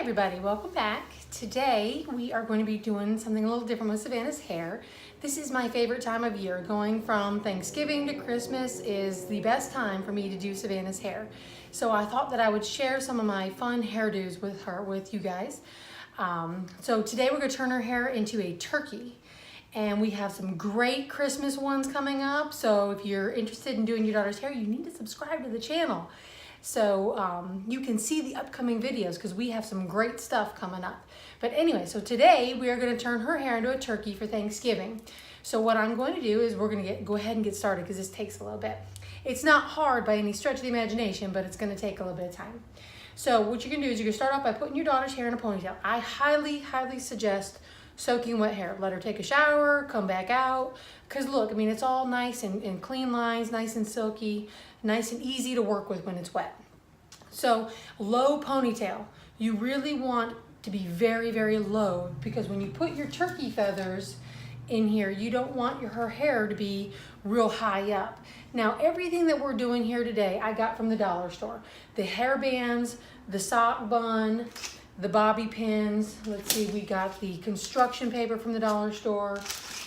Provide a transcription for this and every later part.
everybody, welcome back. Today we are going to be doing something a little different with Savannah's hair. This is my favorite time of year. Going from Thanksgiving to Christmas is the best time for me to do Savannah's hair. So I thought that I would share some of my fun hairdos with you guys. So today we're going to turn her hair into a turkey. And we have some great Christmas ones coming up. So if you're interested in doing your daughter's hair, you need to subscribe to the channel. So you can see the upcoming videos because we have some great stuff coming up. But anyway, so today we are going to turn her hair into a turkey for Thanksgiving. So what I'm going to do is we're going to go ahead and get started because this takes a little bit. It's not hard by any stretch of the imagination, but it's going to take a little bit of time. So what you're going to do is you're going to start off by putting your daughter's hair in a ponytail. I highly suggest soaking wet hair. Let her take a shower, come back out. Because look, I mean, it's all nice and clean lines, nice and silky, nice and easy to work with when it's wet. So low ponytail. You really want to be very low because when you put your turkey feathers in here, you don't want her hair to be real high up. Now, everything that we're doing here today, I got from the dollar store. The hair bands, the sock bun, the bobby pins. Let's see, we got the construction paper from the dollar store,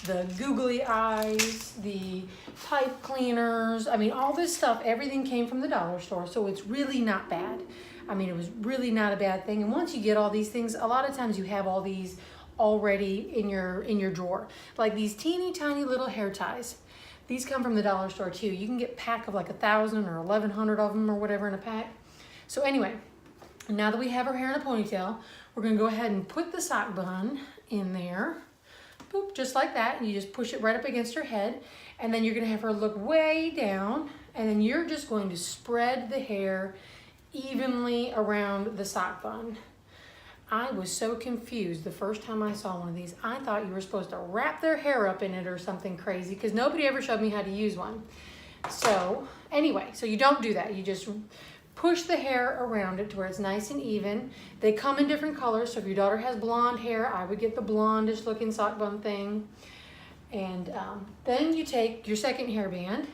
the googly eyes, the pipe cleaners. I mean, all this stuff, everything came from the dollar store, so it's really not bad. I mean, it was really not a bad thing. And once you get all these things, a lot of times you have all these already in your drawer. Like these teeny tiny little hair ties. These come from the dollar store too. You can get a pack of like 1,000 or 1,100 of them or whatever in a pack. So anyway, now that we have her hair in a ponytail, we're gonna go ahead and put the sock bun in there. Boop, just like that. And you just push it right up against her head. And then you're gonna have her look way down. And then you're just going to spread the hair evenly around the sock bun. I was so confused the first time I saw one of these. I thought you were supposed to wrap their hair up in it or something crazy because nobody ever showed me how to use one. So anyway, so you don't do that. You just push the hair around it to where it's nice and even. They come in different colors. So if your daughter has blonde hair, I would get the blondish looking sock bun thing. And then you take your second hairband.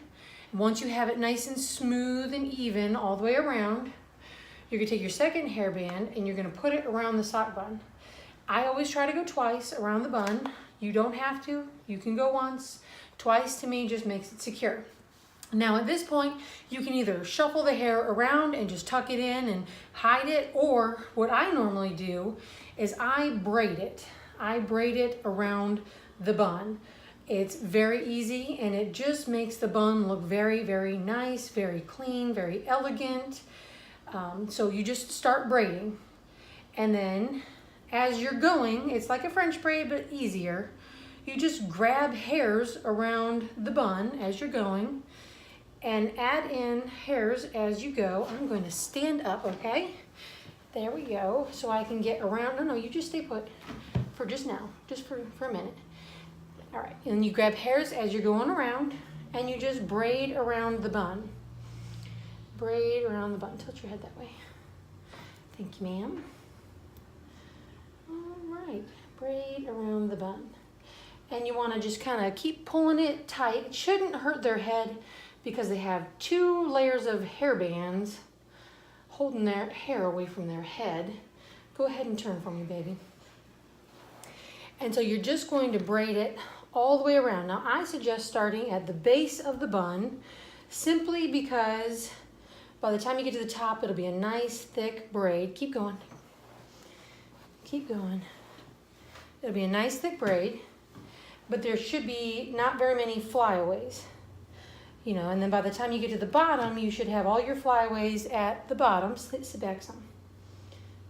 Once you have it nice and smooth and even all the way around, you're gonna take your second hairband and you're gonna put it around the sock bun. I always try to go twice around the bun. You don't have to, you can go once. Twice to me just makes it secure. Now at this point, you can either shuffle the hair around and just tuck it in and hide it, or what I normally do is I braid it. I braid it around the bun. It's very easy and it just makes the bun look very nice, very clean, very elegant. So you just start braiding, and then as you're going, it's like a French braid but easier. You just grab hairs around the bun as you're going and add in hairs as you go. I'm going to stand up, okay? There we go. So I can get around. No, you just stay put for just now, just for a minute. All right, and you grab hairs as you're going around and you just braid around the bun. Braid around the bun. Tilt your head that way. Thank you, ma'am. All right, braid around the bun. And you want to just kind of keep pulling it tight. It shouldn't hurt their head because they have 2 layers of hair bands holding their hair away from their head. Go ahead and turn for me, baby. And so you're just going to braid it all the way around. Now, I suggest starting at the base of the bun simply because by the time you get to the top, it'll be a nice thick braid. Keep going. Keep going. It'll be a nice thick braid, but there should be not very many flyaways. You know, and then by the time you get to the bottom, you should have all your flyaways at the bottom. Sit back some.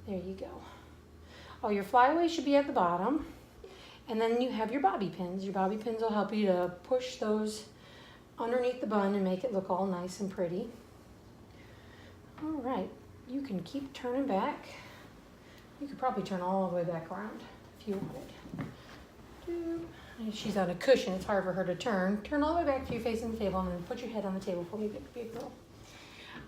There you go. All your flyaways should be at the bottom. And then you have your bobby pins. Your bobby pins will help you to push those underneath the bun and make it look all nice and pretty. All right, you can keep turning back. You could probably turn all the way back around if you wanted. She's on a cushion, it's hard for her to turn. Turn all the way back to you facing the table and then put your head on the table for me, big girl.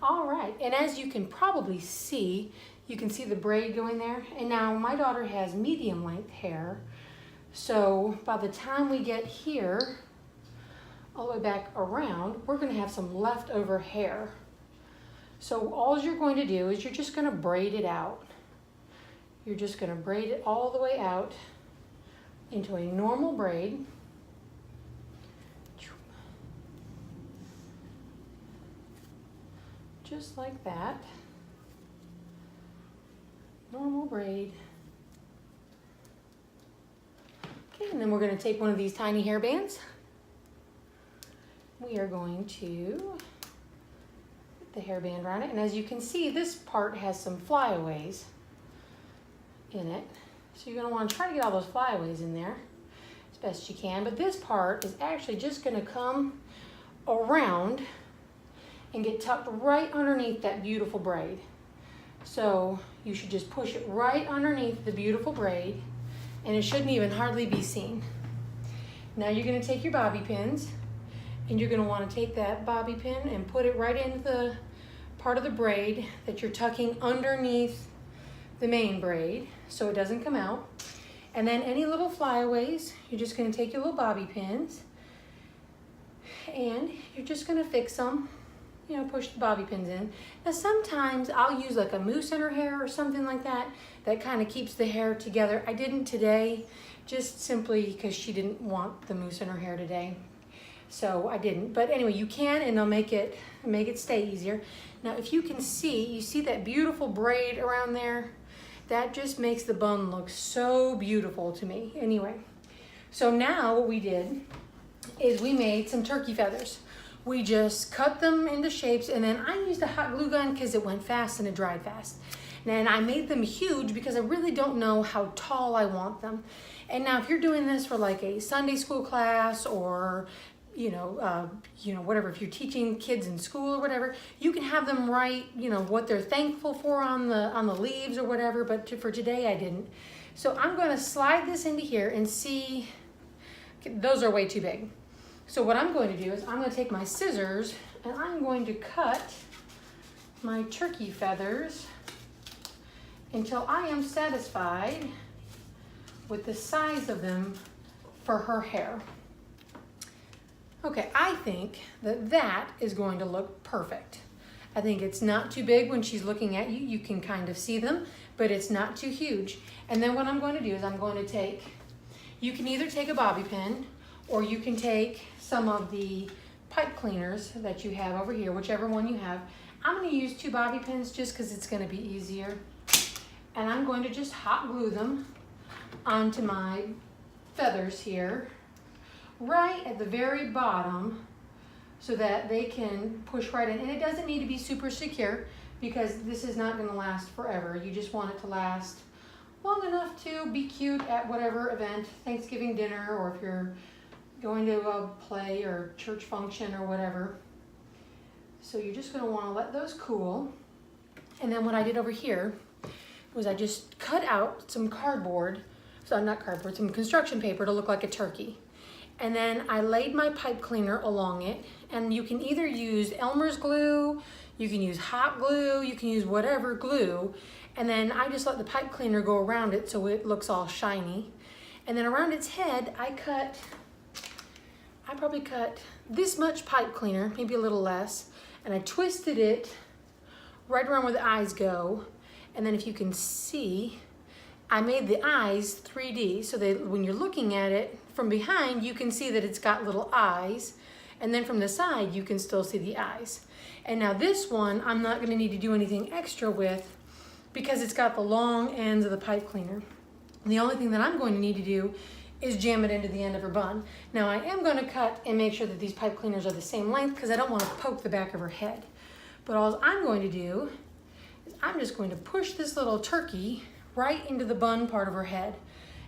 All right, and as you can probably see, you can see the braid going there. And now my daughter has medium length hair. So by the time we get here, all the way back around, we're gonna have some leftover hair. So all you're going to do is you're just going to braid it out. you're just gonna braid it all the way out into a normal braid. Just like that. Normal braid. Okay, and then we're going to take one of these tiny hair bands. We are going to put the hairband around it, and as you can see, this part has some flyaways in it. So you're going to want to try to get all those flyaways in there as best you can, but this part is actually just going to come around and get tucked right underneath that beautiful braid. So you should just push it right underneath the beautiful braid, and it shouldn't even hardly be seen. Now you're going to take your bobby pins, and you're going to want to take that bobby pin and put it right into the part of the braid that you're tucking underneath the main braid so it doesn't come out. And then any little flyaways, you're just going to take your little bobby pins and you're just going to fix them. You know, push the bobby pins in. Now sometimes I'll use like a mousse in her hair or something like that that kind of keeps the hair together. I didn't today, just simply because she didn't want the mousse in her hair today. So I didn't. But anyway, you can, and they'll make it stay easier. Now if you can see, you see that beautiful braid around there? That just makes the bun look so beautiful to me. Anyway, so now what we did is we made some turkey feathers. We just cut them into shapes, and then I used a hot glue gun because it went fast and it dried fast. And I made them huge because I really don't know how tall I want them. And now if you're doing this for like a Sunday school class or whatever, if you're teaching kids in school or whatever, you can have them write, what they're thankful for on the leaves or whatever, but for today I didn't. So I'm going to slide this into here and see, those are way too big. So what I'm going to do is I'm going to take my scissors and I'm going to cut my turkey feathers until I am satisfied with the size of them for her hair. Okay, I think that is going to look perfect. I think it's not too big when she's looking at you. You can kind of see them, but it's not too huge. And then what I'm going to do is I'm going to take, you can either take a bobby pin or you can take some of the pipe cleaners that you have over here, whichever one you have. I'm going to use 2 bobby pins just because it's going to be easier. And I'm going to just hot glue them onto my feathers here, right at the very bottom, so that they can push right in. And it doesn't need to be super secure because this is not going to last forever. You just want it to last long enough to be cute at whatever event, Thanksgiving dinner, or if you're going to a play or church function or whatever. So you're just going to want to let those cool. And then what I did over here was I just cut out some cardboard, some construction paper to look like a turkey. And then I laid my pipe cleaner along it, and you can either use Elmer's glue, you can use hot glue, you can use whatever glue, and then I just let the pipe cleaner go around it so it looks all shiny. And then around its head, I probably cut this much pipe cleaner, maybe a little less, and I twisted it right around where the eyes go. And then if you can see, I made the eyes 3D, so that when you're looking at it from behind, you can see that it's got little eyes, and then from the side, you can still see the eyes. And now this one, I'm not gonna need to do anything extra with because it's got the long ends of the pipe cleaner. And the only thing that I'm going to need to do is jam it into the end of her bun. Now I am gonna cut and make sure that these pipe cleaners are the same length because I don't wanna poke the back of her head. But all I'm going to do is I'm just going to push this little turkey right into the bun part of her head.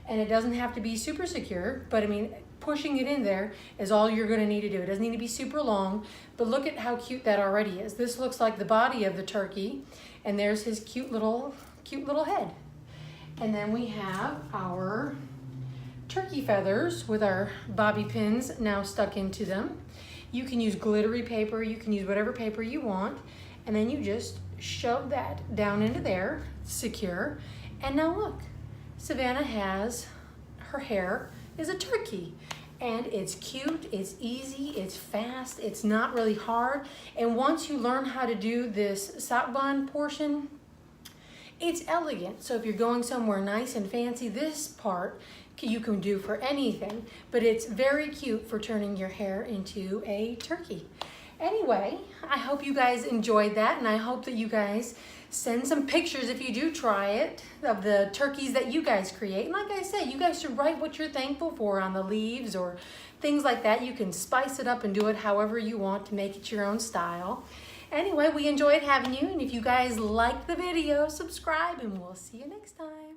And it doesn't have to be super secure, but I mean, pushing it in there is all you're gonna need to do. It doesn't need to be super long, but look at how cute that already is. This looks like the body of the turkey, and there's his cute little head. And then we have our turkey feathers with our bobby pins now stuck into them. You can use glittery paper, you can use whatever paper you want, and then you just shove that down into there, secure. And now look, Savannah has, her hair is a turkey. And it's cute, it's easy, it's fast, it's not really hard. And once you learn how to do this sock bun portion, It's elegant, so if you're going somewhere nice and fancy, this part you can do for anything, but it's very cute for turning your hair into a turkey. Anyway, I hope you guys enjoyed that, and I hope that you guys send some pictures if you do try it of the turkeys that you guys create. And like I said, you guys should write what you're thankful for on the leaves or things like that. You can spice it up and do it however you want to make it your own style. Anyway, we enjoyed having you, and if you guys liked the video, subscribe, and we'll see you next time.